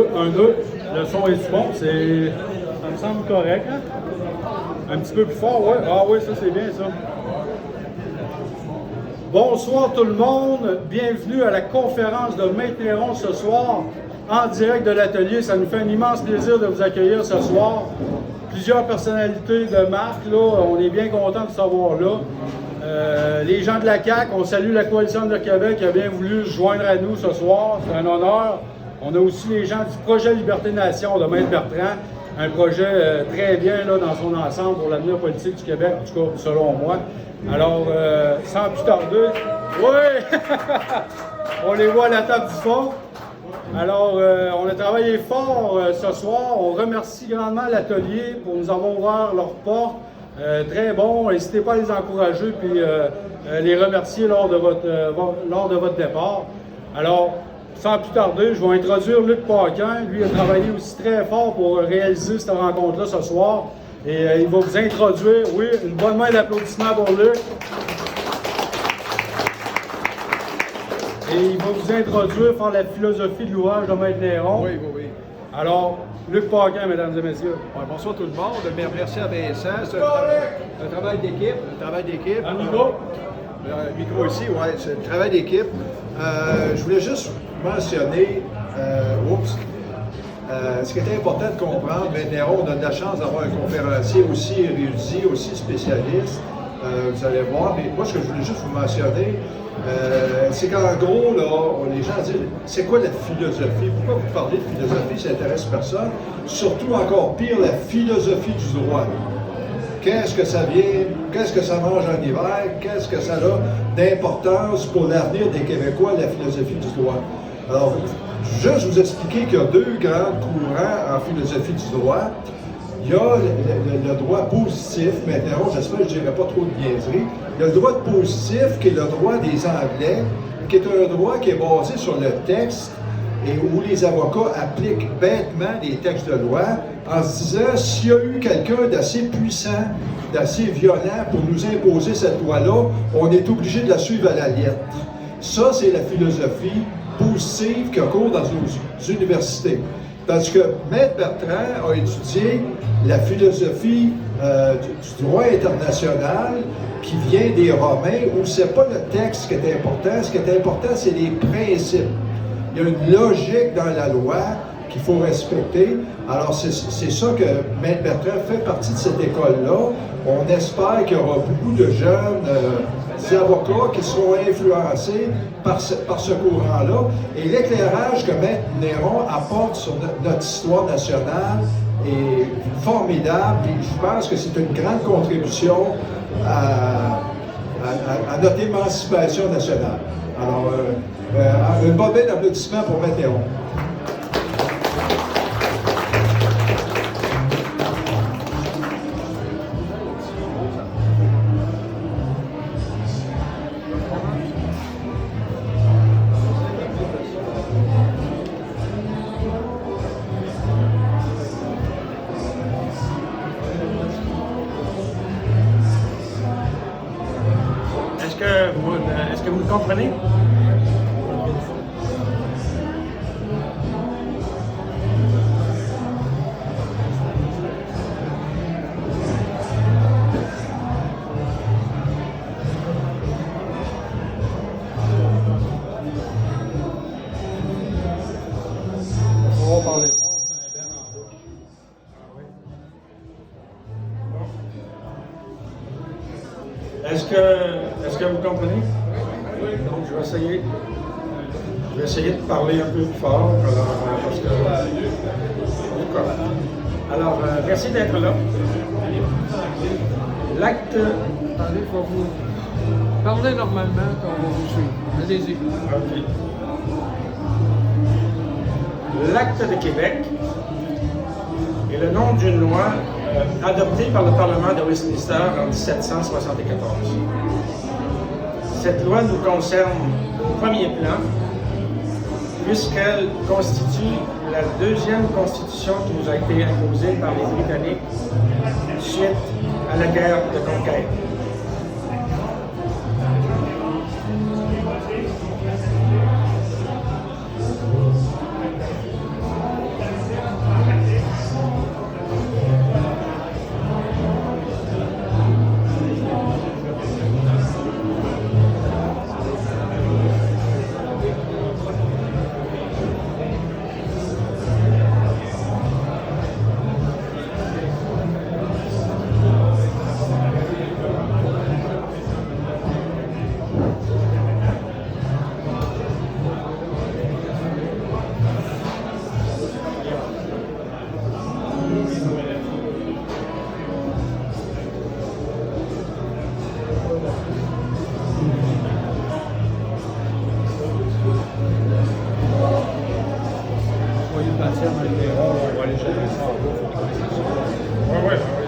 2, 1, 2. Le son est bon, ça me semble correct. Hein? Un petit peu plus fort, oui. Ah oui, ça c'est bien ça. Bonsoir tout le monde. Bienvenue à la conférence de Maître Néron ce soir, en direct de l'atelier. Ça nous fait un immense plaisir de vous accueillir ce soir. Plusieurs personnalités de marque, là, on est bien contents de savoir là. Les gens de la CAQ, on salue la Coalition de Québec qui a bien voulu se joindre à nous ce soir, c'est un honneur. On a aussi les gens du projet Liberté Nation de Maître Bertrand, un projet très bien là, dans son ensemble pour l'avenir politique du Québec, en tout cas selon moi. Alors, sans plus tarder, oui, on les voit à la table du fond. Alors, on a travaillé fort ce soir. On remercie grandement l'atelier pour nous avoir ouvert leurs portes. Très bon. N'hésitez pas à les encourager puis les remercier lors de votre départ. Alors, sans plus tarder, je vais introduire Luc Paquin. Lui a travaillé aussi très fort pour réaliser cette rencontre-là ce soir. Et il va vous introduire. Oui, une bonne main d'applaudissements pour Luc. Et il va vous introduire par la philosophie de l'ouvrage de Maître Néron. Oui. Alors, Luc Paquin, mesdames et messieurs. Ouais, bonsoir tout le monde. Merci à Vincent. C'est un travail d'équipe. Un micro. Le micro ici, oui, c'est un travail d'équipe. Je voulais juste mentionner, ce qui est important de comprendre, Maître Néron, on a de la chance d'avoir un conférencier aussi érudit, aussi spécialiste. Vous allez voir, mais moi, ce que je voulais juste vous mentionner, c'est qu'en gros, là, les gens disent, c'est quoi la philosophie? Pourquoi vous parlez de philosophie? Ça n'intéresse personne. Surtout, encore pire, la philosophie du droit. Qu'est-ce que ça vient? Qu'est-ce que ça mange en hiver? Qu'est-ce que ça a d'importance pour l'avenir des Québécois, la philosophie du droit? Alors, juste vous expliquer qu'il y a deux grands courants en philosophie du droit. Il y a le droit positif, maintenant, j'espère que je ne dirai pas trop de niaiseries. Il y a le droit positif, qui est le droit des Anglais, qui est un droit qui est basé sur le texte et où les avocats appliquent bêtement les textes de loi en se disant s'il y a eu quelqu'un d'assez puissant, d'assez violent pour nous imposer cette loi-là, on est obligé de la suivre à la lettre. Ça, c'est la philosophie positive qui court dans nos universités. Parce que Maître Bertrand a étudié la philosophie du droit international qui vient des Romains, où c'est pas le texte qui est important, ce qui est important, c'est les principes. Il y a une logique dans la loi qu'il faut respecter. Alors, c'est ça que Maître Bertrand fait partie de cette école-là. On espère qu'il y aura beaucoup de jeunes avocats qui seront influencés par ce courant-là. Et l'éclairage que Maître Néron apporte sur notre histoire nationale est formidable. Et je pense que c'est une grande contribution à notre émancipation nationale. Alors, un bon applaudissement pour Maître Néron. Est-ce que vous le comprenez? On va parler fort, c'est un ben en bouche. Est-ce que vous comprenez? Oui. Donc, je vais essayer de parler un peu plus fort, parce que... Alors, merci d'être là. L'acte... Attendez, il faut vous parler normalement, puis on va vous suivre. Allez-y. OK. L'Acte de Québec est le nom d'une loi adoptée par le Parlement de Westminster en 1774. Cette loi nous concerne au premier plan, puisqu'elle constitue la deuxième constitution qui nous a été imposée par les Britanniques suite à la guerre de conquête. employés de bâtiment dans les ronds, on va aller gérer ça en bas, il faut qu'ils connaissent ça. Ouais.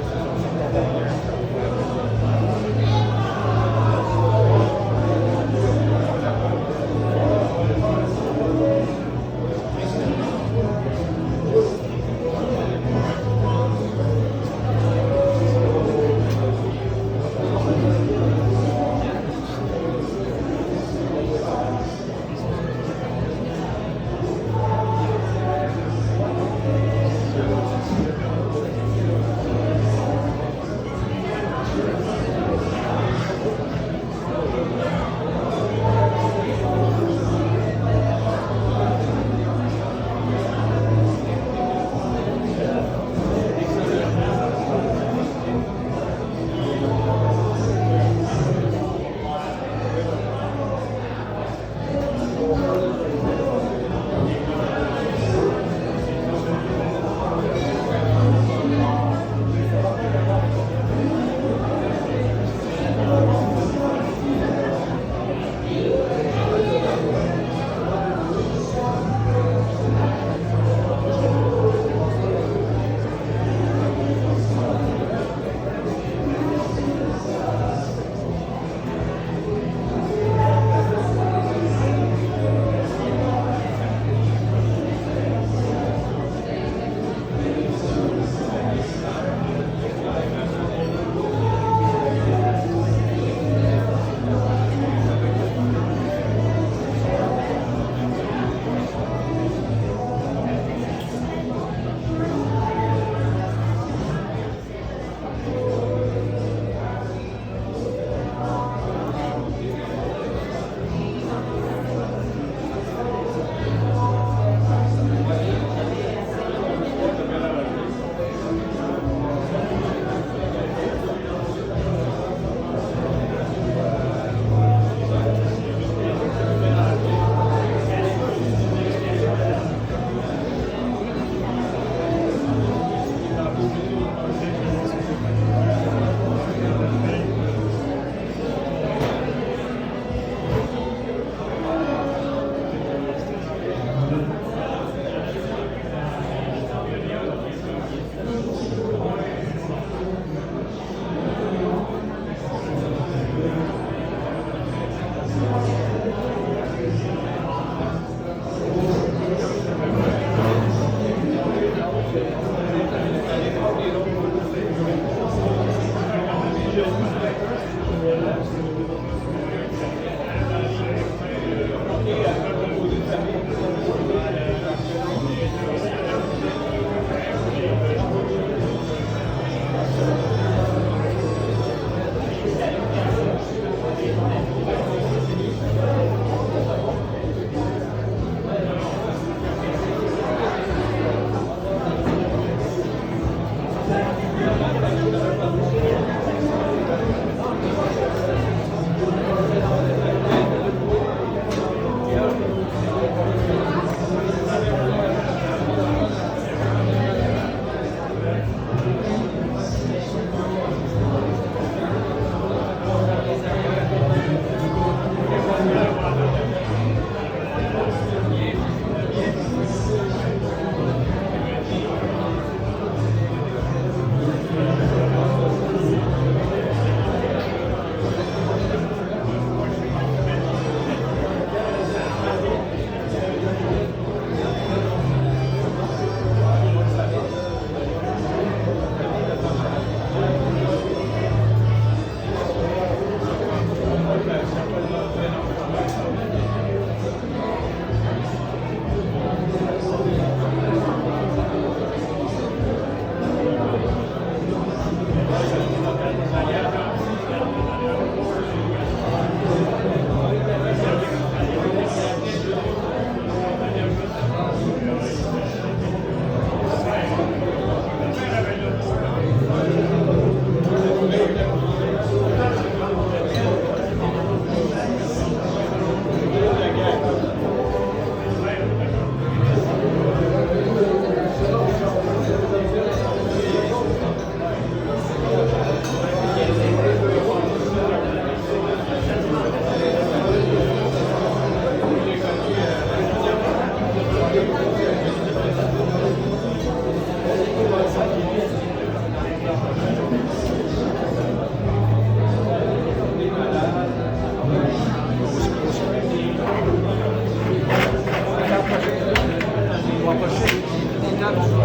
original du fond.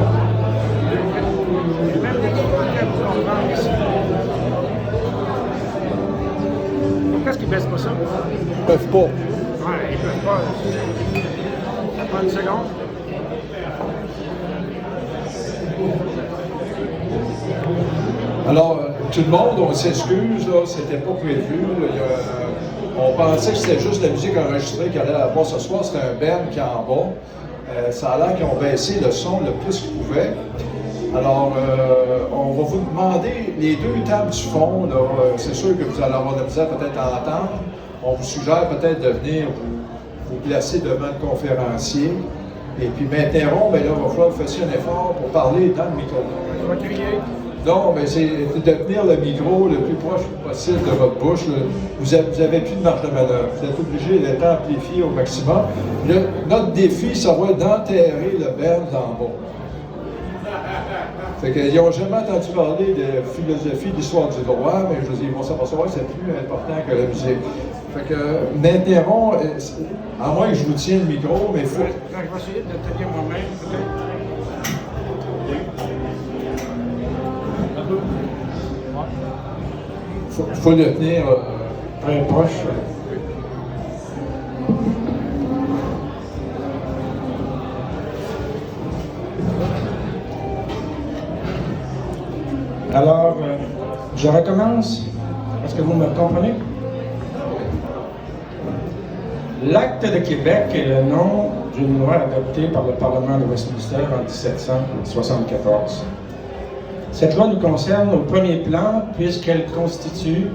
Et même des difficultés à vous comprendre ici. Pourquoi est-ce qu'ils ne baissent pas ça? Ils ne peuvent pas. Ouais, ils ne peuvent pas. Ça prend une seconde. Alors, tout le monde, on s'excuse, là, c'était pas prévu. Là, on pensait que c'était juste la musique enregistrée qui allait là-bas ce soir. C'était un band qui est en bas. Ça a l'air qu'ils ont baissé le son le plus qu'ils pouvaient. Alors, on va vous demander les deux tables du fond. Là, c'est sûr que vous allez avoir de la misère peut-être à entendre. On vous suggère peut-être de venir vous placer devant le conférencier. Et puis m'interrompre, bien là, il va falloir que vous fassiez un effort pour parler dans le micro. On va crier. Non, mais c'est de tenir le micro le plus proche possible de votre bouche. Vous avez plus de marge de manœuvre. Vous êtes obligé d'être amplifié au maximum. Notre défi, ça va être d'enterrer le band en bas. Fait qu'ils n'ont jamais entendu parler de philosophie, d'histoire du droit, mais je veux dire, ils vont s'apercevoir que c'est plus important que la musique. Fait que m'interrompt, à moins que je vous tienne le micro, mais il faut... Je vais essayer de le tenir moi-même, peut-être. Faut le tenir très proche. Alors, je recommence. Est-ce que vous me comprenez? L'Acte de Québec est le nom d'une loi adoptée par le Parlement de Westminster en 1774. Cette loi nous concerne au premier plan puisqu'elle constitue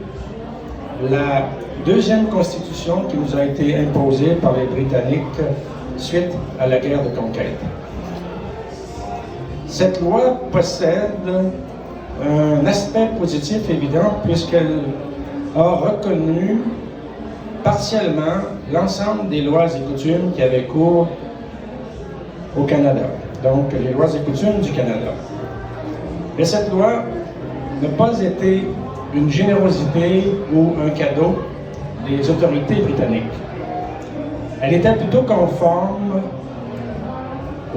la deuxième constitution qui nous a été imposée par les Britanniques suite à la guerre de conquête. Cette loi possède un aspect positif évident puisqu'elle a reconnu partiellement l'ensemble des lois et coutumes qui avaient cours au Canada, donc les lois et coutumes du Canada. Mais cette loi n'a pas été une générosité ou un cadeau des autorités britanniques. Elle était plutôt conforme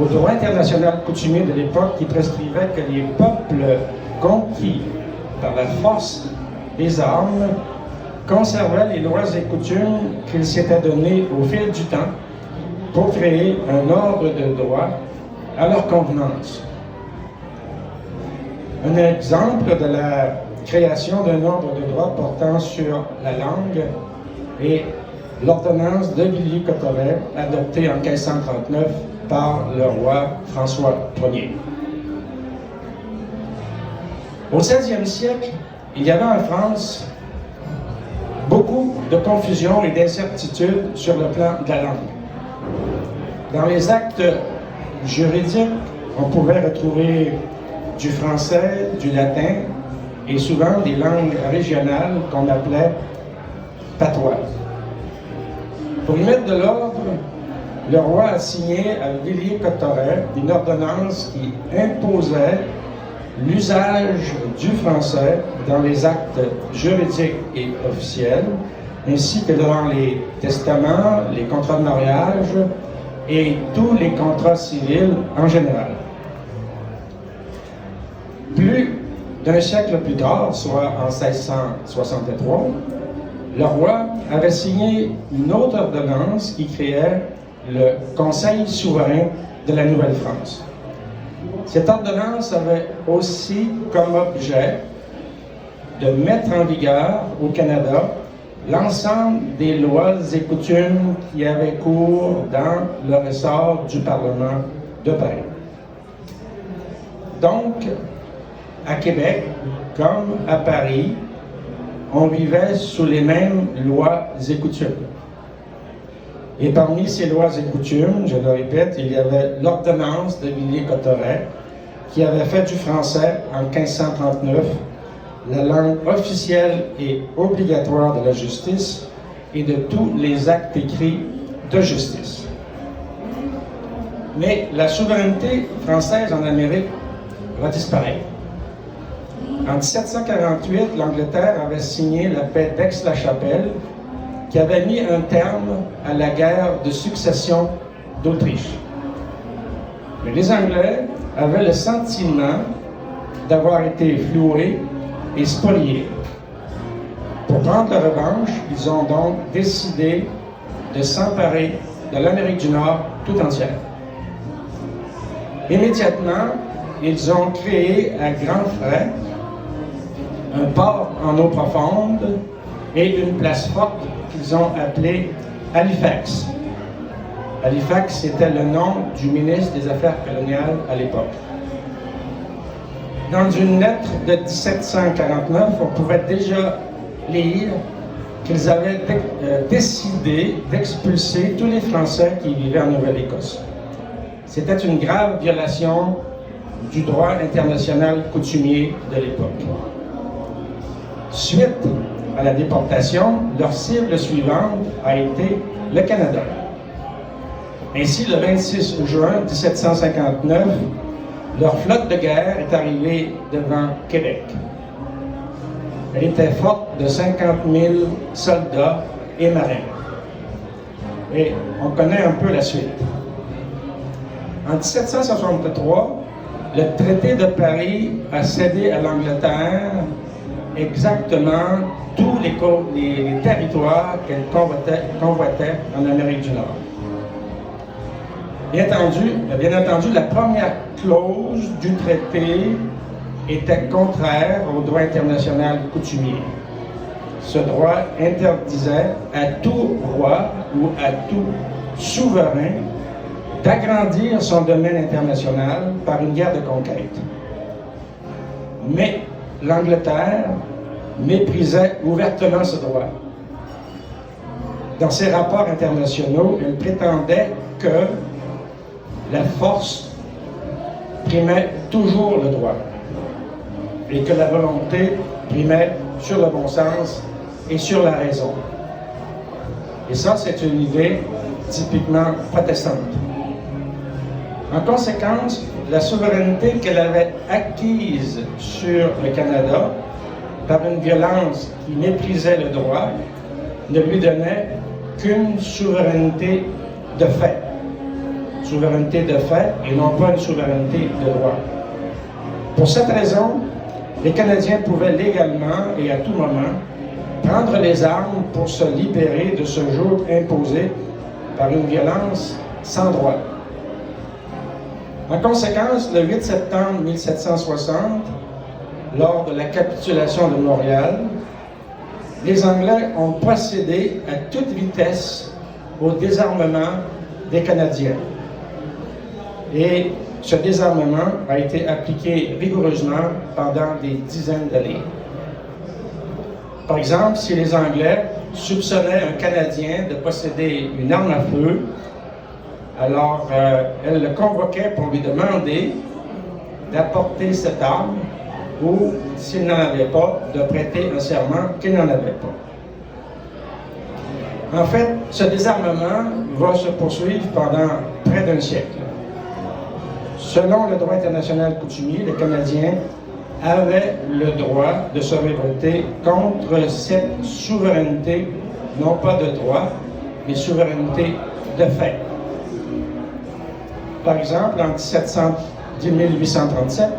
au droit international coutumier de l'époque qui prescrivait que les peuples conquis par la force des armes conservaient les lois et coutumes qu'ils s'étaient données au fil du temps pour créer un ordre de droit à leur convenance. Un exemple de la création d'un ordre de droit portant sur la langue est l'ordonnance de Villiers-Cotterêts adoptée en 1539 par le roi François Ier. Au XVIe siècle, il y avait en France beaucoup de confusion et d'incertitude sur le plan de la langue. Dans les actes juridiques, on pouvait retrouver du français, du latin et souvent des langues régionales qu'on appelait patois. Pour y mettre de l'ordre, le roi a signé à Villiers-Cotterêts une ordonnance qui imposait l'usage du français dans les actes juridiques et officiels, ainsi que dans les testaments, les contrats de mariage et tous les contrats civils en général. Plus d'un siècle plus tard, soit en 1663, le roi avait signé une autre ordonnance qui créait le Conseil souverain de la Nouvelle-France. Cette ordonnance avait aussi comme objet de mettre en vigueur au Canada l'ensemble des lois et coutumes qui avaient cours dans le ressort du Parlement de Paris. Donc, à Québec, comme à Paris, on vivait sous les mêmes lois et coutumes. Et parmi ces lois et coutumes, je le répète, il y avait l'ordonnance de Villiers-Cotterêts qui avait fait du français en 1539 la langue officielle et obligatoire de la justice et de tous les actes écrits de justice. Mais la souveraineté française en Amérique va disparaître. En 1748, l'Angleterre avait signé la paix d'Aix-la-Chapelle qui avait mis un terme à la guerre de succession d'Autriche. Mais les Anglais avaient le sentiment d'avoir été floués et spoliés. Pour prendre la revanche, ils ont donc décidé de s'emparer de l'Amérique du Nord tout entière. Immédiatement, ils ont créé à grands frais un port en eau profonde et une place forte qu'ils ont appelée Halifax. Halifax, c'était le nom du ministre des Affaires coloniales à l'époque. Dans une lettre de 1749, on pouvait déjà lire qu'ils avaient décidé d'expulser tous les Français qui vivaient en Nouvelle-Écosse. C'était une grave violation du droit international coutumier de l'époque. Suite à la déportation, leur cible suivante a été le Canada. Ainsi, le 26 juin 1759, leur flotte de guerre est arrivée devant Québec. Elle était forte de 50 000 soldats et marins. Et on connaît un peu la suite. En 1763, le traité de Paris a cédé à l'Angleterre exactement tous les territoires qu'elle convoitait en Amérique du Nord. Bien entendu, la première clause du traité était contraire au droit international coutumier. Ce droit interdisait à tout roi ou à tout souverain d'agrandir son domaine international par une guerre de conquête. Mais l'Angleterre méprisait ouvertement ce droit. Dans ses rapports internationaux, elle prétendait que la force primait toujours le droit et que la volonté primait sur le bon sens et sur la raison. Et ça, c'est une idée typiquement protestante. En conséquence, la souveraineté qu'elle avait acquise sur le Canada par une violence qui méprisait le droit ne lui donnait qu'une souveraineté de fait. Souveraineté de fait et non pas une souveraineté de droit. Pour cette raison, les Canadiens pouvaient légalement et à tout moment prendre les armes pour se libérer de ce joug imposé par une violence sans droit. En conséquence, le 8 septembre 1760, lors de la capitulation de Montréal, les Anglais ont procédé à toute vitesse au désarmement des Canadiens. Et ce désarmement a été appliqué rigoureusement pendant des dizaines d'années. Par exemple, si les Anglais soupçonnaient un Canadien de posséder une arme à feu, alors elle le convoquait pour lui demander d'apporter cette arme ou, s'il n'en avait pas, de prêter un serment qu'il n'en avait pas. En fait, ce désarmement va se poursuivre pendant près d'un siècle. Selon le droit international coutumier, les Canadiens avaient le droit de se révolter contre cette souveraineté, non pas de droit, mais souveraineté de fait. Par exemple, en 1837,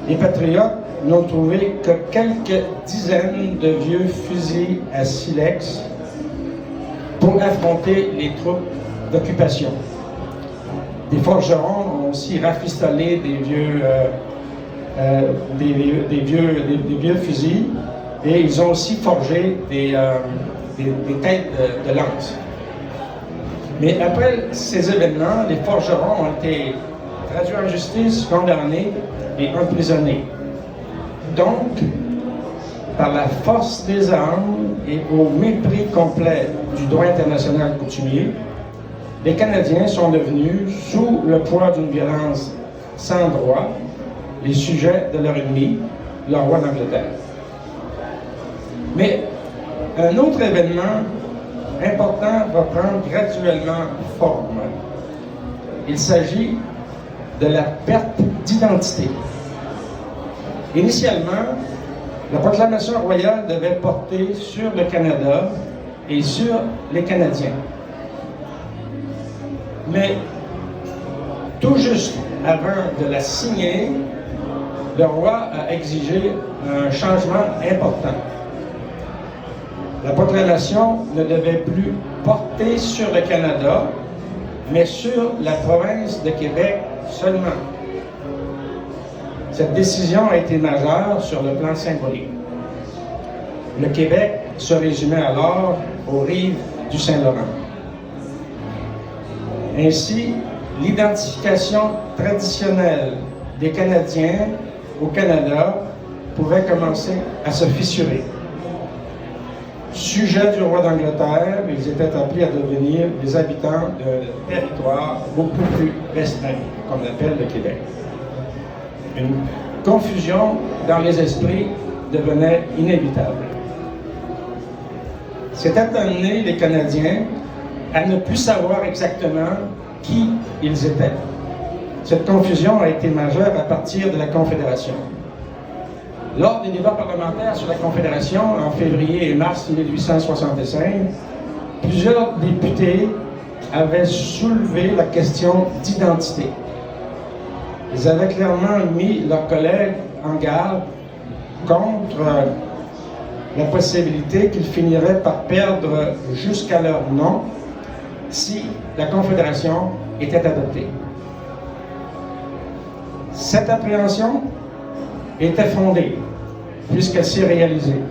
les patriotes n'ont trouvé que quelques dizaines de vieux fusils à silex pour affronter les troupes d'occupation. Des forgerons ont aussi rafistolé des vieux fusils et ils ont aussi forgé des têtes de lance. Mais après ces événements, les forgerons ont été traduits en justice, condamnés et emprisonnés. Donc, par la force des armes et au mépris complet du droit international coutumier, les Canadiens sont devenus, sous le poids d'une violence sans droit, les sujets de leur ennemi, le roi d'Angleterre. Mais un autre événement important va prendre graduellement forme. Il s'agit de la perte d'identité. Initialement, la proclamation royale devait porter sur le Canada et sur les Canadiens. Mais Tout juste avant de la signer, le roi a exigé un changement important. La proclamation ne devait plus porter sur le Canada, mais sur la province de Québec seulement. Cette décision a été majeure sur le plan symbolique. Le Québec se résumait alors aux rives du Saint-Laurent. Ainsi, l'identification traditionnelle des Canadiens au Canada pouvait commencer à se fissurer. Sujet du roi d'Angleterre, ils étaient appelés à devenir des habitants de territoires beaucoup plus restreints, qu'on appelle le Québec. Une confusion dans les esprits devenait inévitable. C'était amené les Canadiens à ne plus savoir exactement qui ils étaient. Cette confusion a été majeure à partir de la Confédération. Lors des débats parlementaires sur la Confédération en février et mars 1865, plusieurs députés avaient soulevé la question d'identité. Ils avaient clairement mis leurs collègues en garde contre la possibilité qu'ils finiraient par perdre jusqu'à leur nom si la Confédération était adoptée. Cette appréhension était fondée, puisqu'elle s'est réalisée.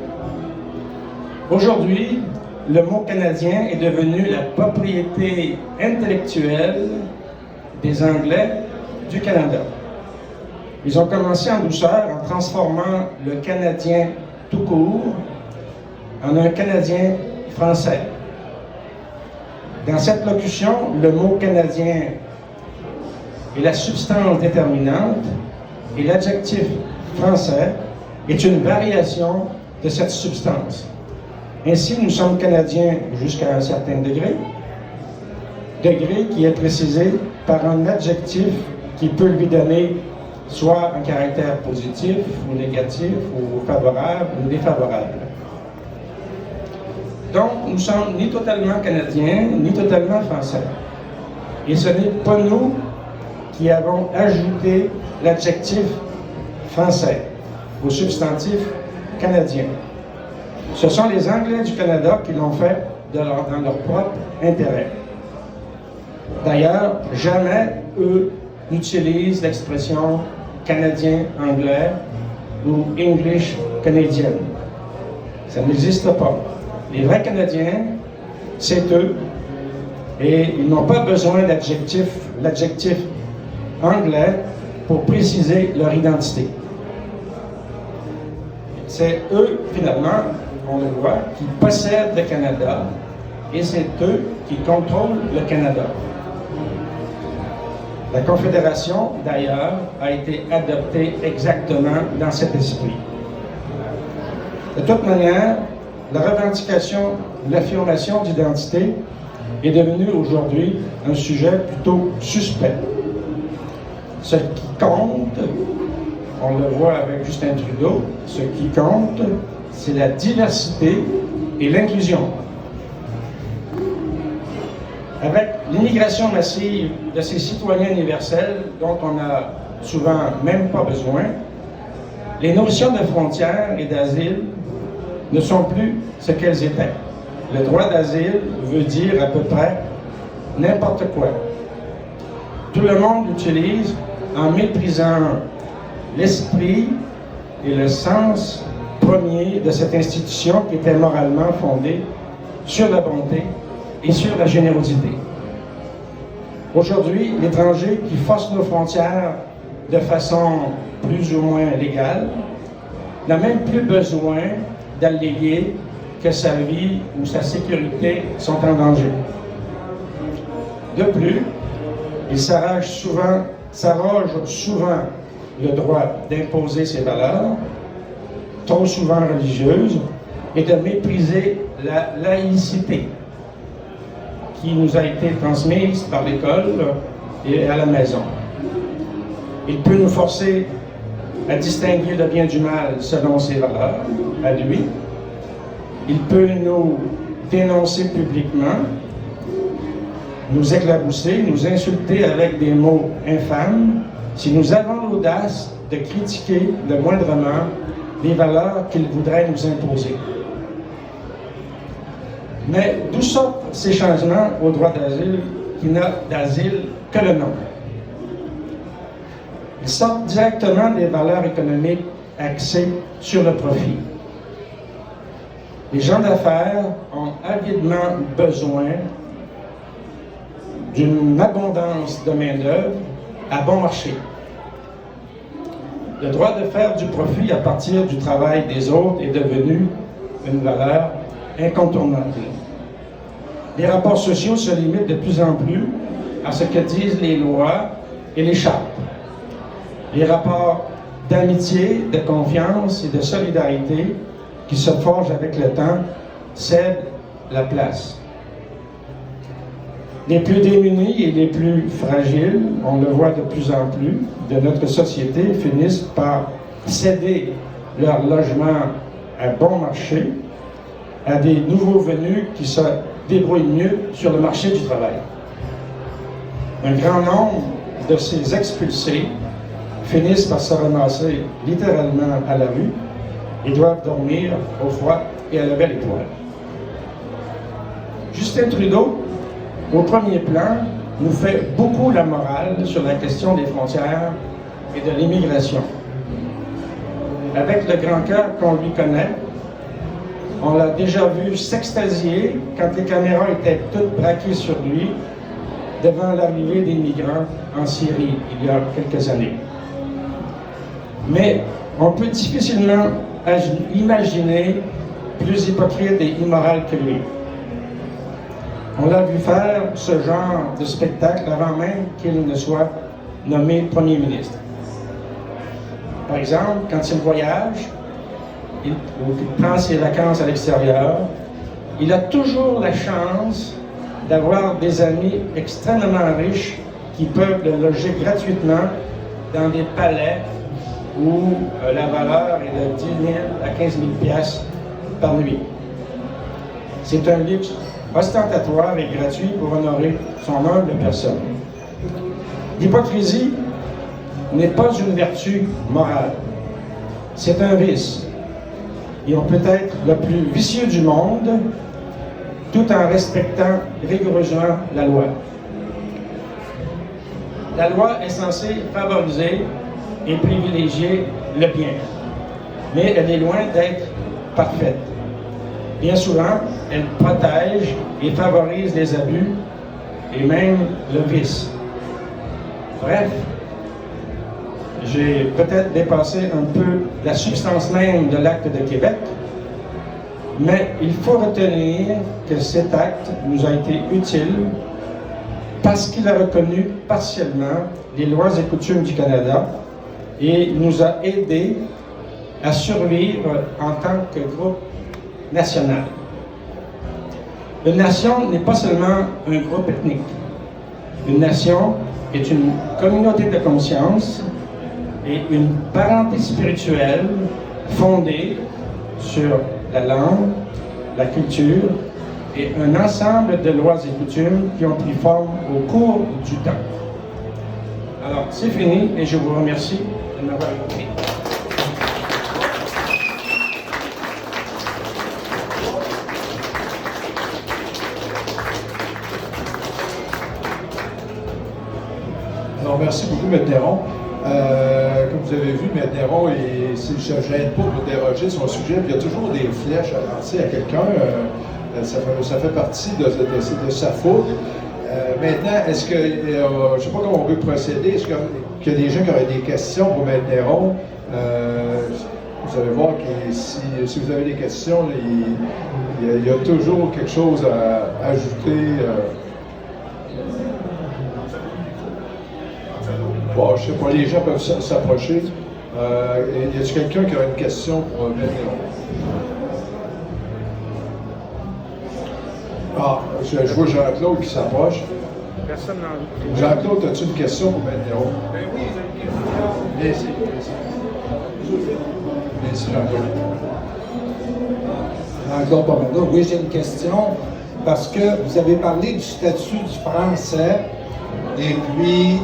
Aujourd'hui, le mot canadien est devenu la propriété intellectuelle des Anglais du Canada. Ils ont commencé en douceur en transformant le Canadien tout court en un Canadien français. Dans cette locution, le mot canadien est la substance déterminante et l'adjectif français est une variation de cette substance. Ainsi, nous sommes Canadiens jusqu'à un certain degré qui est précisé par un adjectif qui peut lui donner soit un caractère positif ou négatif, ou favorable ou défavorable. Donc, nous ne sommes ni totalement Canadiens, ni totalement Français. Et ce n'est pas nous qui avons ajouté l'adjectif français au substantif canadien. Ce sont les Anglais du Canada qui l'ont fait dans leur propre intérêt. D'ailleurs, jamais eux n'utilisent l'expression canadien-anglais ou English-canadien. Ça n'existe pas. Les vrais Canadiens, c'est eux, et ils n'ont pas besoin l'adjectif anglais pour préciser leur identité. C'est eux, finalement, on le voit, qui possèdent le Canada, et c'est eux qui contrôlent le Canada. La Confédération, d'ailleurs, a été adoptée exactement dans cet esprit. De toute manière, la revendication, l'affirmation d'identité est devenue aujourd'hui un sujet plutôt suspect. Ce qui compte, on le voit avec Justin Trudeau, ce qui compte, c'est la diversité et l'inclusion. Avec l'immigration massive de ces citoyens universels dont on n'a souvent même pas besoin, les notions de frontières et d'asile ne sont plus ce qu'elles étaient. Le droit d'asile veut dire à peu près n'importe quoi. Tout le monde l'utilise en méprisant l'esprit et le sens premier de cette institution qui était moralement fondée sur la bonté et sur la générosité. Aujourd'hui, l'étranger qui force nos frontières de façon plus ou moins légale n'a même plus besoin d'alléguer que sa vie ou sa sécurité sont en danger. De plus, il s'arroge souvent le droit d'imposer ses valeurs, trop souvent religieuses, et de mépriser la laïcité qui nous a été transmise par l'école et à la maison. Il peut nous forcer à distinguer le bien du mal selon ses valeurs, à lui. Il peut nous dénoncer publiquement nous éclabousser, nous insulter avec des mots infâmes, si nous avons l'audace de critiquer le moindrement les valeurs qu'ils voudraient nous imposer. Mais d'où sortent ces changements au droit d'asile qui n'a d'asile que le nom? Ils sortent directement des valeurs économiques axées sur le profit. Les gens d'affaires ont avidement besoin d'une abondance de main-d'œuvre à bon marché. Le droit de faire du profit à partir du travail des autres est devenu une valeur incontournable. Les rapports sociaux se limitent de plus en plus à ce que disent les lois et les chartes. Les rapports d'amitié, de confiance et de solidarité qui se forgent avec le temps cèdent la place. Les plus démunis et les plus fragiles, on le voit de plus en plus, de notre société finissent par céder leur logement à bon marché à des nouveaux venus qui se débrouillent mieux sur le marché du travail. Un grand nombre de ces expulsés finissent par se ramasser littéralement à la rue et doivent dormir au froid et à la belle étoile. Justin Trudeau, au premier plan, nous fait beaucoup la morale sur la question des frontières et de l'immigration. Avec le grand cœur qu'on lui connaît, on l'a déjà vu s'extasier quand les caméras étaient toutes braquées sur lui devant l'arrivée des migrants en Syrie il y a quelques années. Mais on peut difficilement imaginer plus hypocrite et immoral que lui. On l'a vu faire ce genre de spectacle avant même qu'il ne soit nommé Premier ministre. Par exemple, quand il voyage, il prend ses vacances à l'extérieur, il a toujours la chance d'avoir des amis extrêmement riches qui peuvent le loger gratuitement dans des palais où la valeur est de 10 000 à 15 000 piastres par nuit. C'est un luxe ostentatoire et gratuit pour honorer son humble personne. L'hypocrisie n'est pas une vertu morale, c'est un vice. Et on peut être le plus vicieux du monde tout en respectant rigoureusement la loi. La loi est censée favoriser et privilégier le bien, mais elle est loin d'être parfaite. Bien souvent, elle protège et favorise les abus et même le vice. Bref, j'ai peut-être dépassé un peu la substance même de l'acte de Québec, mais il faut retenir que cet acte nous a été utile parce qu'il a reconnu partiellement les lois et coutumes du Canada et nous a aidés à survivre en tant que groupe national. Une nation n'est pas seulement un groupe ethnique. Une nation est une communauté de conscience et une parenté spirituelle fondée sur la langue, la culture et un ensemble de lois et coutumes qui ont pris forme au cours du temps. Alors, c'est fini et je vous remercie de m'avoir écouté. Alors, merci beaucoup, M. Néron. Comme vous avez vu, M. Néron, il ne se gêne pas pour déroger son sujet. Puis il y a toujours des flèches à lancer à quelqu'un. Ça fait partie de sa faute. Maintenant, est-ce que, je ne sais pas comment on veut procéder, est-ce qu'il y a des gens qui auraient des questions pour M. Néron? Vous allez voir que si vous avez des questions, il y a toujours quelque chose à ajouter. Bon, je ne sais pas, les gens peuvent s'approcher. Y a-t-il quelqu'un qui a une question pour M. Néron? Ah, je vois Jean-Claude qui s'approche. Personne n'a envie. Jean-Claude, as-tu une question pour M. Néron? Ben oui, j'ai une question. Merci, Jean-Claude. Jean-Claude Bombardeau, oui, j'ai une question. parce que vous avez parlé du statut du français, et puis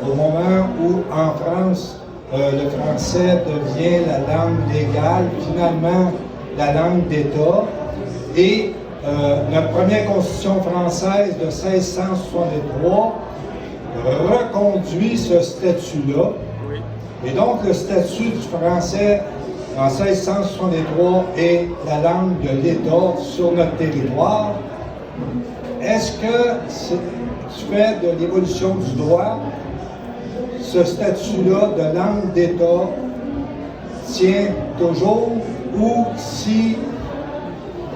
au moment où en France, le français devient la langue légale, finalement la langue d'État, et notre première constitution française de 1663 reconduit ce statut-là. Et donc, le statut du français en 1663 est la langue de l'État sur notre territoire. Est-ce que du fait de l'évolution du droit, ce statut-là de langue d'État tient toujours, ou si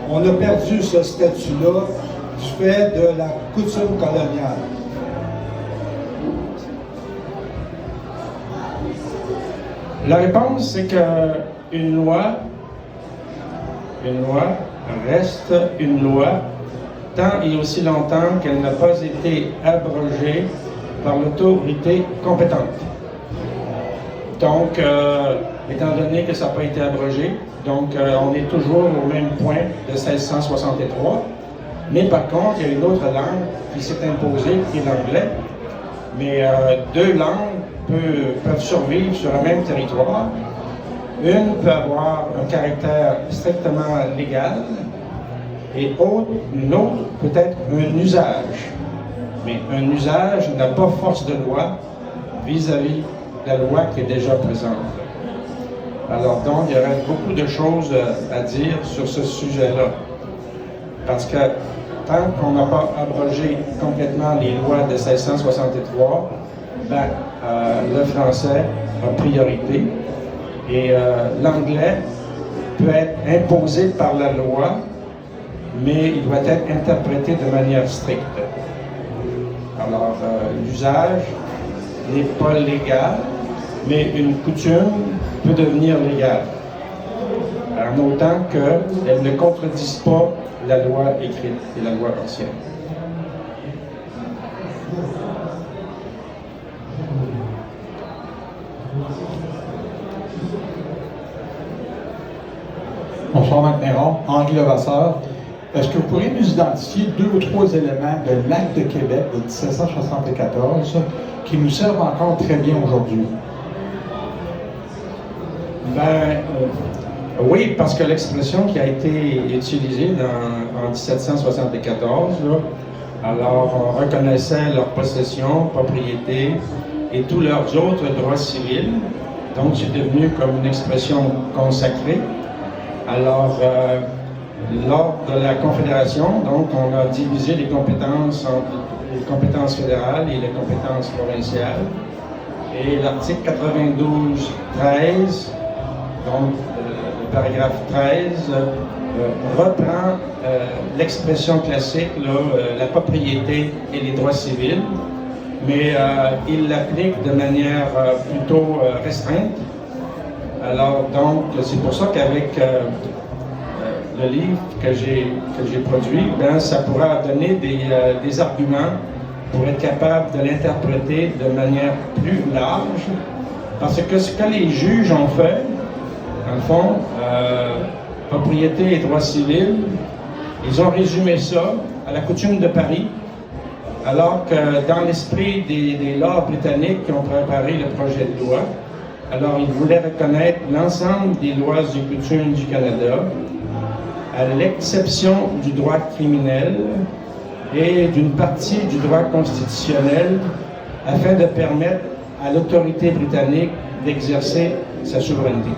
on a perdu ce statut-là du fait de la coutume coloniale? La réponse, c'est qu'une loi reste une loi tant et aussi longtemps qu'elle n'a pas été abrogée par l'autorité compétente. Donc, étant donné que ça n'a pas été abrogé, donc on est toujours au même point de 1663. Mais par contre, il y a une autre langue qui s'est imposée, qui est l'anglais. Mais deux langues peuvent survivre sur le même territoire. Une peut avoir un caractère strictement légal et une autre peut être un usage. Mais un usage n'a pas force de loi vis-à-vis de la loi qui est déjà présente. Alors donc, il y aurait beaucoup de choses à dire sur ce sujet-là. Parce que tant qu'on n'a pas abrogé complètement les lois de 1663, le français a priorité et l'anglais peut être imposé par la loi, mais il doit être interprété de manière stricte. Alors, l'usage n'est pas légal, mais une coutume peut devenir légale, en autant qu'elle ne contredise pas la loi écrite et la loi ancienne. Bonsoir, Marc Néron, Henri Levasseur. Est-ce que vous pourriez nous identifier 2 ou 3 éléments de l'Acte de Québec de 1774 qui nous servent encore très bien aujourd'hui? Oui, parce que l'expression qui a été utilisée en 1774, alors on reconnaissait leur possession, propriété et tous leurs autres droits civils. Donc c'est devenu comme une expression consacrée. Alors, lors de la Confédération, donc, on a divisé les compétences entre les compétences fédérales et les compétences provinciales. Et l'article 92.13, donc le paragraphe 13, reprend l'expression classique, la propriété et les droits civils, mais il l'applique de manière plutôt restreinte. Alors, donc, c'est pour ça qu'avec le livre que j'ai produit, ça pourra donner des arguments pour être capable de l'interpréter de manière plus large. Parce que ce que les juges ont fait, dans le fond, propriété et droits civils, ils ont résumé ça à la coutume de Paris, alors que dans l'esprit des lords britanniques qui ont préparé le projet de loi, alors ils voulaient reconnaître l'ensemble des lois et coutumes du Canada, à l'exception du droit criminel et d'une partie du droit constitutionnel, afin de permettre à l'autorité britannique d'exercer sa souveraineté.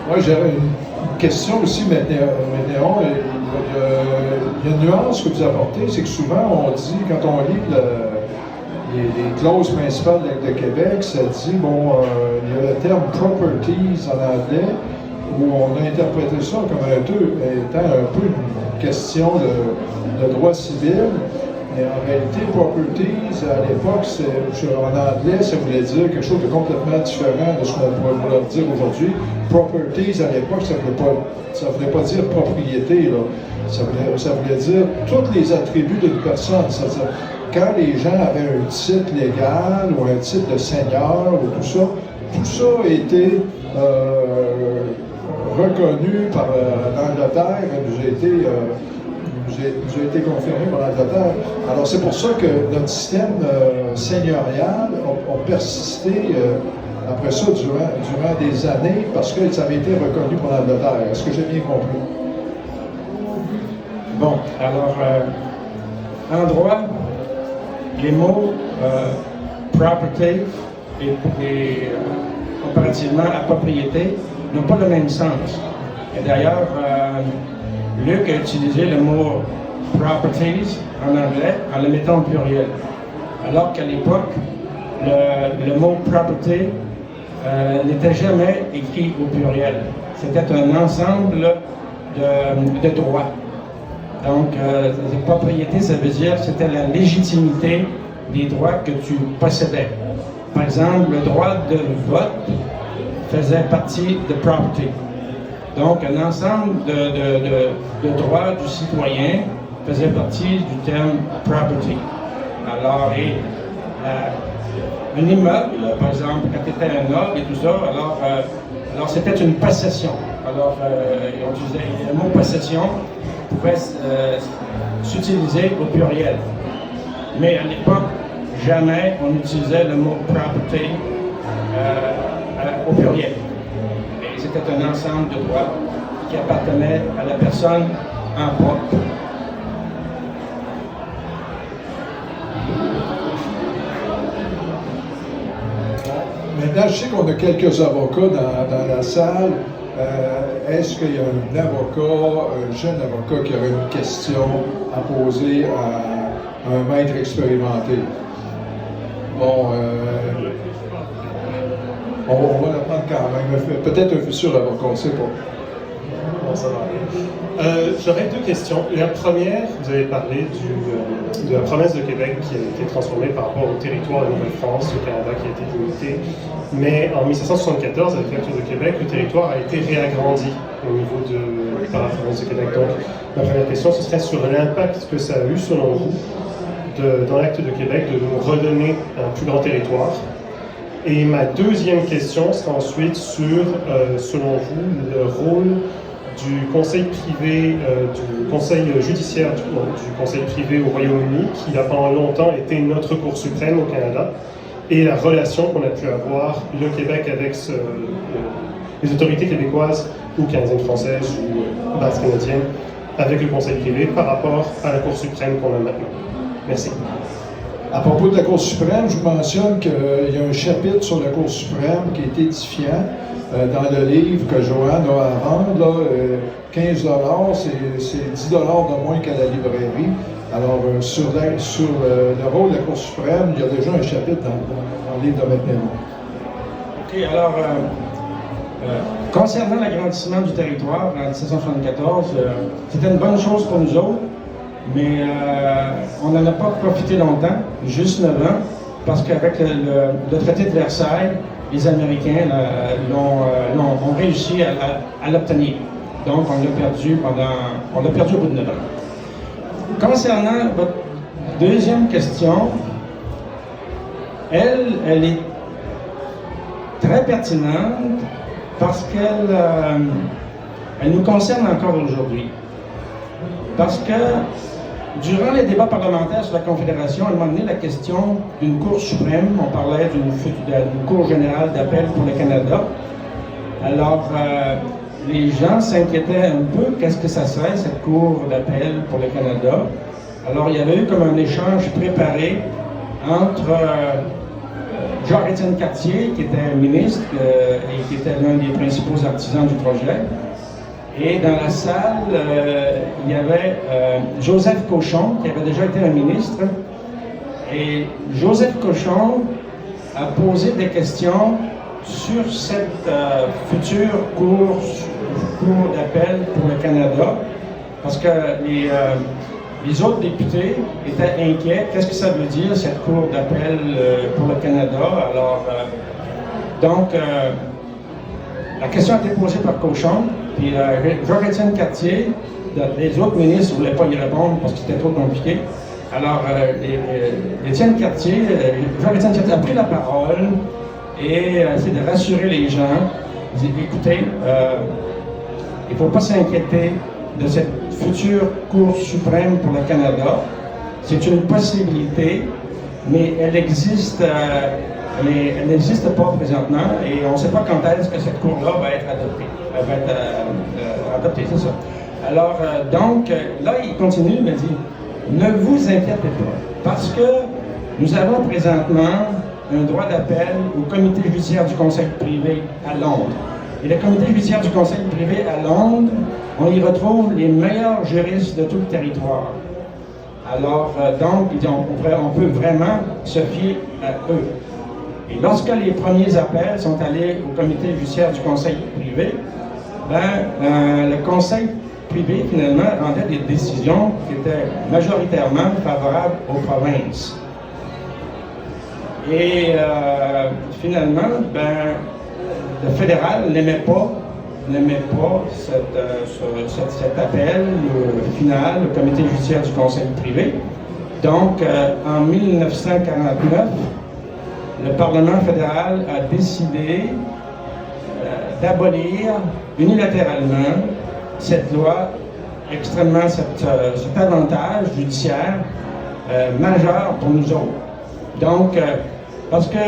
Moi, j'avais une question aussi, Néron. Il y a une nuance que vous apportez, c'est que souvent, on dit, quand on lit les clauses principales de l'Acte de Québec, ça dit, il y a le terme « properties » en anglais, où on a interprété ça comme étant un peu une question de droit civil. Mais en réalité, properties, à l'époque, en anglais, ça voulait dire quelque chose de complètement différent de ce qu'on pourrait vouloir dire aujourd'hui. Properties, à l'époque, ça ne voulait pas dire propriété, là. Ça voulait dire tous les attributs d'une personne. C'est-à-dire, quand les gens avaient un titre légal ou un titre de seigneur ou tout ça a été reconnu par l'Angleterre, nous a été confirmé par l'Angleterre. Alors c'est pour ça que notre système seigneurial a persisté après ça durant des années parce que ça avait été reconnu par l'Angleterre. Est-ce que j'ai bien compris? Bon, alors, en droit, les mots property et comparativement à propriété n'ont pas le même sens. Et d'ailleurs, Luc a utilisé le mot properties en anglais en le mettant au pluriel. Alors qu'à l'époque, le mot property n'était jamais écrit au pluriel. C'était un ensemble de droits. Donc, propriété, ça veut dire que c'était la légitimité des droits que tu possédais. Par exemple, le droit de vote faisait partie de property. Donc, un ensemble de droits du citoyen faisait partie du terme property. Alors, un immeuble, par exemple, quand tu étais un noble et tout ça, alors c'était une possession. Alors, on utilisait le mot possession pouvait s'utiliser au pluriel. Mais à l'époque, jamais on utilisait le mot property au pluriel. Et c'était un ensemble de droits qui appartenait à la personne en propre. Maintenant, je sais qu'on a quelques avocats dans la salle. Est-ce qu'il y a un avocat, un jeune avocat qui aurait une question à poser à un maître expérimenté? Bon, on va la prendre quand même. Peut-être un futur avocat, on ne sait pas. Bon, ça va. J'aurais deux questions. La première, vous avez parlé de la province de Québec qui a été transformée par rapport au territoire de Nouvelle-France, au Canada qui a été limité. Mais en 1774, avec l'acte de Québec, le territoire a été réagrandi au niveau par la province de Québec. Donc, ma première question, ce serait sur l'impact que ça a eu, selon vous, dans l'acte de Québec, de nous redonner un plus grand territoire. Et ma deuxième question sera ensuite sur, selon vous, le rôle du conseil privé, du conseil judiciaire du conseil privé au Royaume-Uni, qui a pendant longtemps été notre Cour suprême au Canada, et la relation qu'on a pu avoir, le Québec avec les autorités québécoises ou canadiennes françaises ou bases canadiennes, avec le conseil privé par rapport à la Cour suprême qu'on a maintenant. Merci. À propos de la Cour suprême, je vous mentionne qu'il y a un chapitre sur la Cour suprême qui est édifiant dans le livre que Joanne a à vendre. Là, 15 $, c'est 10 $ de moins qu'à la librairie. Alors, sur le rôle de la Cour suprême, il y a déjà un chapitre dans le livre de Maître-Néron. OK, alors, concernant l'agrandissement du territoire en 1774, c'était une bonne chose pour nous autres, mais on n'en a pas profité longtemps, juste 9 ans, parce qu'avec le traité de Versailles, les Américains ont réussi à l'obtenir. Donc, on l'a perdu au bout de 9 ans. Concernant votre deuxième question, elle est très pertinente parce qu'elle nous concerne encore aujourd'hui. Parce que durant les débats parlementaires sur la Confédération, à un moment donné, la question d'une Cour suprême, on parlait d'une Cour générale d'appel pour le Canada. Alors, les gens s'inquiétaient un peu, qu'est-ce que ça serait, cette Cour d'appel pour le Canada? Alors, il y avait eu comme un échange préparé entre Jean-Étienne Cartier, qui était ministre et qui était l'un des principaux artisans du projet. Et dans la salle, il y avait Joseph Cochon, qui avait déjà été un ministre. Et Joseph Cochon a posé des questions sur cette future cour d'appel pour le Canada, parce que les autres députés étaient inquiets. Qu'est-ce que ça veut dire, cette cour d'appel pour le Canada? Alors, la question a été posée par Cochon, puis Jean-Étienne Cartier, les autres ministres ne voulaient pas y répondre parce que c'était trop compliqué. Alors, Étienne Cartier, Jean-Étienne Cartier a pris la parole et essayé de rassurer les gens. Il dit, écoutez, il ne faut pas s'inquiéter de cette future Cour suprême pour le Canada. C'est une possibilité, mais elle existe, elle n'existe pas présentement et on ne sait pas quand est-ce que cette Cour-là va être adoptée. Elle va être adoptée, c'est ça. Alors, donc, là, il continue, il me dit, ne vous inquiétez pas, parce que nous avons présentement un droit d'appel au comité judiciaire du conseil privé à Londres. Et le comité judiciaire du conseil privé à Londres, on y retrouve les meilleurs juristes de tout le territoire. Alors, donc, il dit, on peut vraiment se fier à eux. Et lorsque les premiers appels sont allés au comité judiciaire du conseil privé, le conseil privé, finalement, rendait des décisions qui étaient majoritairement favorables aux provinces. Et finalement, le fédéral n'aimait pas cet appel final au comité judiciaire du conseil privé. Donc, en 1949, le Parlement fédéral a décidé d'abolir unilatéralement cette loi extrêmement, cet avantage judiciaire majeur pour nous autres. Donc, parce que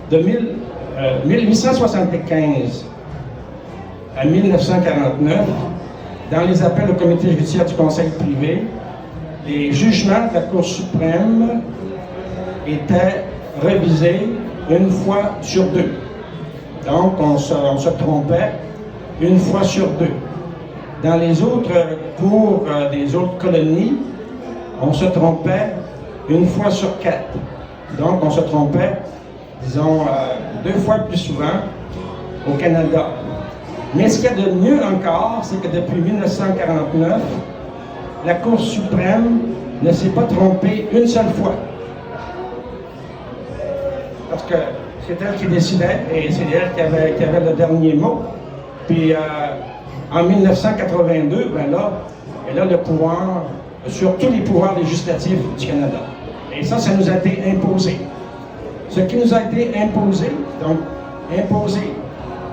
de 1875 à 1949, dans les appels au comité judiciaire du conseil privé, les jugements de la Cour suprême étaient révisés une fois sur deux. Donc, on se trompait une fois sur deux. Dans les autres cours des autres colonies, on se trompait une fois sur quatre. Donc, on se trompait, disons, 2 fois plus souvent au Canada. Mais ce qu'il y a de mieux encore, c'est que depuis 1949, la Cour suprême ne s'est pas trompée une seule fois. Parce que c'est elle qui décidait et c'est elle qui avait le dernier mot. Puis en 1982, là, elle a le pouvoir sur tous les pouvoirs législatifs du Canada. Et ça nous a été imposé. Ce qui nous a été imposé, donc imposé,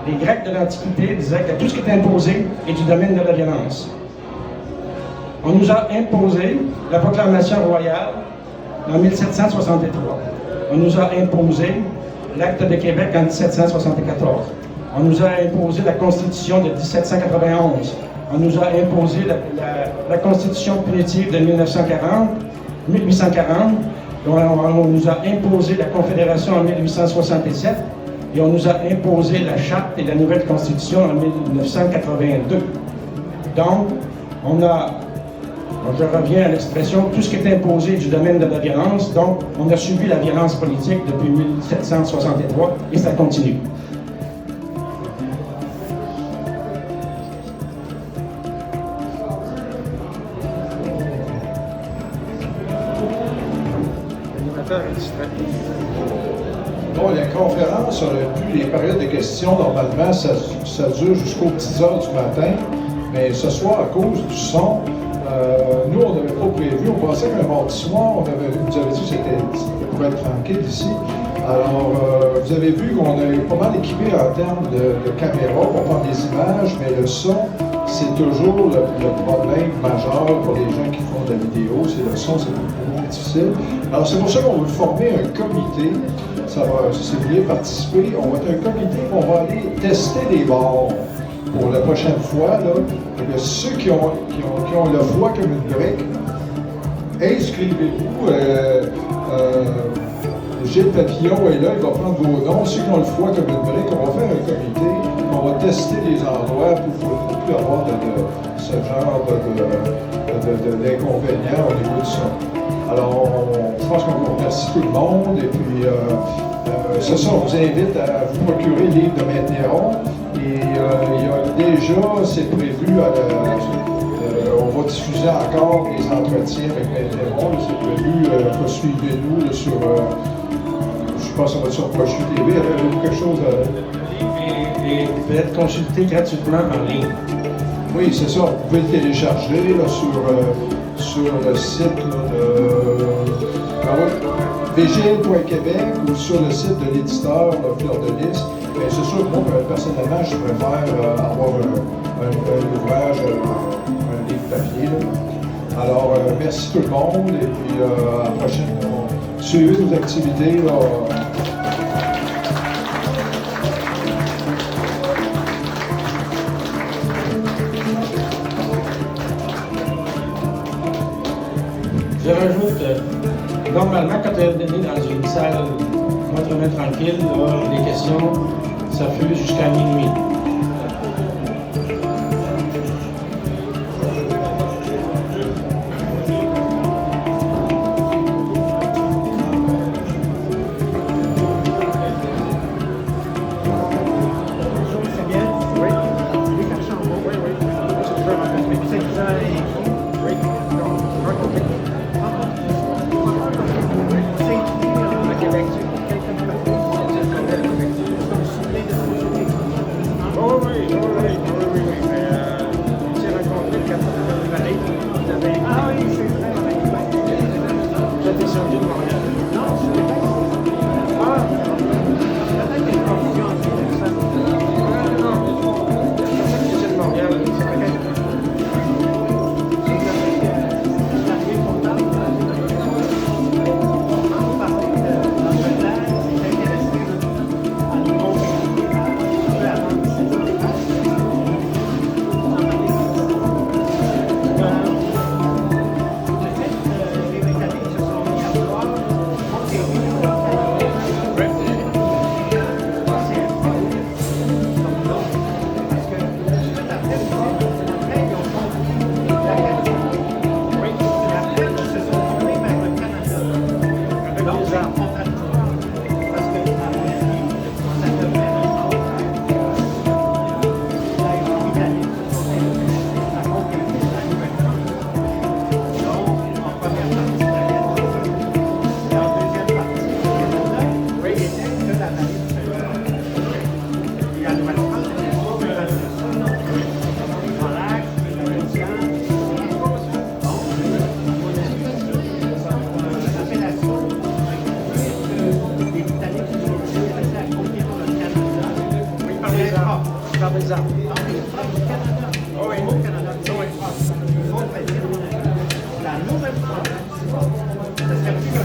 les Grecs de l'Antiquité disaient que tout ce qui est imposé est du domaine de la violence. On nous a imposé la proclamation royale en 1763. On nous a imposé l'acte de Québec en 1774. On nous a imposé la Constitution de 1791. On nous a imposé la Constitution punitive de 1840. On nous a imposé la Confédération en 1867. Et on nous a imposé la Charte et la nouvelle Constitution en 1982. Donc, je reviens à l'expression, tout ce qui est imposé du domaine de la violence, donc on a subi la violence politique depuis 1763 et ça continue. Bon, la conférence aurait pu, les périodes de questions, normalement, ça dure jusqu'aux petites heures du matin, mais ce soir, à cause du son, nous, on n'avait pas prévu, on pensait qu'un mardi soir, vous avez dit que c'était pour être tranquille ici. Alors, vous avez vu qu'on est pas mal équipé en termes de caméras pour prendre des images, mais le son, c'est toujours le problème majeur pour les gens qui font de la vidéo, c'est le son, c'est beaucoup plus difficile. Alors, c'est pour ça qu'on veut former un comité. Si vous voulez participer, on va être un comité, on va aller tester des bars pour la prochaine fois. Là. Et ceux qui ont le foie comme une brique, inscrivez-vous. Gilles Papillon est là, il va prendre vos noms. Ceux qui ont le foie comme une brique, on va faire un comité, on va tester les endroits pour ne plus avoir ce genre d'inconvénients au niveau du son. Alors, je pense qu'on vous remercie tout le monde et puis c'est ça, on vous invite à vous procurer le livre de Maître Néron et il y a déjà, c'est prévu, on va diffuser encore des entretiens avec Maître Néron, c'est prévu, suivez-nous sur, je pense qu'on va sur Proche TV, avez-vous quelque chose à... Et peut être consulté gratuitement en ligne. Oui, c'est ça. Vous pouvez le télécharger là, sur le site là, de vigile.québec ou sur le site de l'éditeur Fleur de Lys. Mais c'est sûr que moi, personnellement, je préfère avoir un ouvrage, un livre papier. Là. Alors, merci tout le monde et puis à la prochaine. Suivez nos activités. Là. Je rajoute, normalement, quand elle est donnée dans une salle autrement tranquille, là, les questions, ça fut jusqu'à minuit. par exemple. Oui, au Canada. La Nouvelle-France, ça serait plus